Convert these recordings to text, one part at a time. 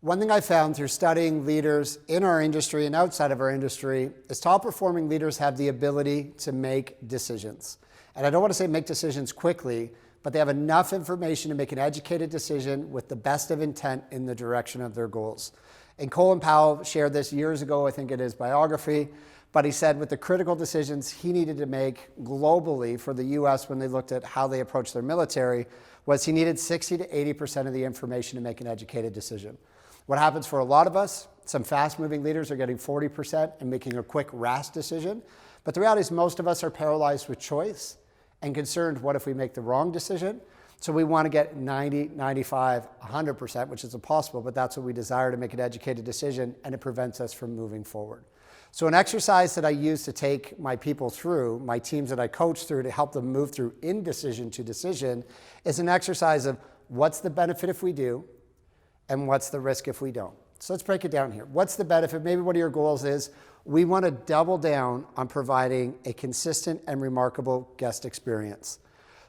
One thing I found through studying leaders in our industry and outside of our industry is top performing leaders have the ability to make decisions. And I don't want to say make decisions quickly, but they have enough information to make an educated decision with the best of intent in the direction of their goals. And Colin Powell shared this years ago, I think in his biography, but he said with the critical decisions he needed to make globally for the US when they looked at how they approached their military was he needed 60 to 80% of the information to make an educated decision. What happens for a lot of us, some fast-moving leaders are getting 40% and making a quick, rash decision. But the reality is most of us are paralyzed with choice and concerned, what if we make the wrong decision? So we want to get 90, 95, 100%, which is impossible, but that's what we desire to make an educated decision, and it prevents us from moving forward. So an exercise that I use to take my people through, my teams that I coach through to help them move through indecision to decision, is an exercise of what's the benefit if we do, and what's the risk if we don't. So let's break it down here. What's the benefit? Maybe one of your goals is we want to double down on providing a consistent and remarkable guest experience.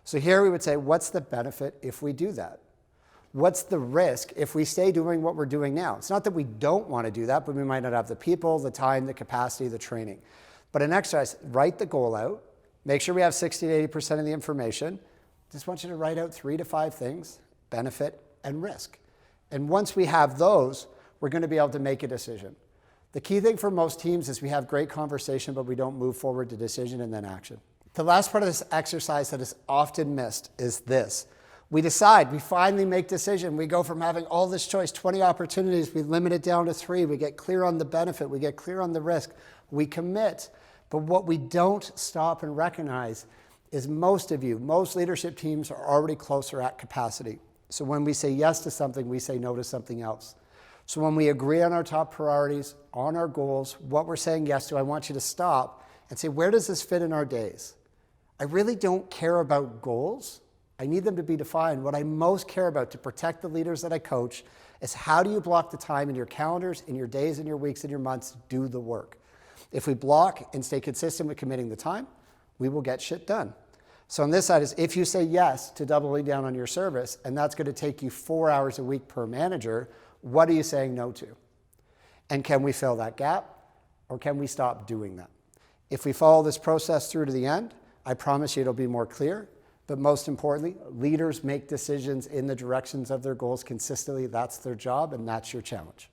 So here we would say, what's the benefit if we do that? What's the risk if we stay doing what we're doing now? It's not that we don't want to do that, but we might not have the people, the time, the capacity, the training. But an exercise, write the goal out, make sure we have 60 to 80% of the information. Just want you to write out 3 to 5 things, benefit and risk. And once we have those, we're going to be able to make a decision. The key thing for most teams is we have great conversation, but we don't move forward to decision and then action. The last part of this exercise that is often missed is this. We decide, we finally make decision. We go from having all this choice, 20 opportunities, we limit it down to 3. We get clear on the benefit. We get clear on the risk. We commit. But what we don't stop and recognize is most leadership teams are already closer at capacity. So when we say yes to something, we say no to something else. So when we agree on our top priorities, on our goals, what we're saying yes to, I want you to stop and say, where does this fit in our days? I really don't care about goals. I need them to be defined. What I most care about to protect the leaders that I coach is how do you block the time in your calendars, in your days, in your weeks, in your months to do the work. If we block and stay consistent with committing the time, we will get shit done. So on this side is if you say yes to doubling down on your service, and that's going to take you 4 hours a week per manager, what are you saying no to? And can we fill that gap, or can we stop doing that? If we follow this process through to the end, I promise you it'll be more clear. But most importantly, leaders make decisions in the directions of their goals consistently. That's their job, and that's your challenge.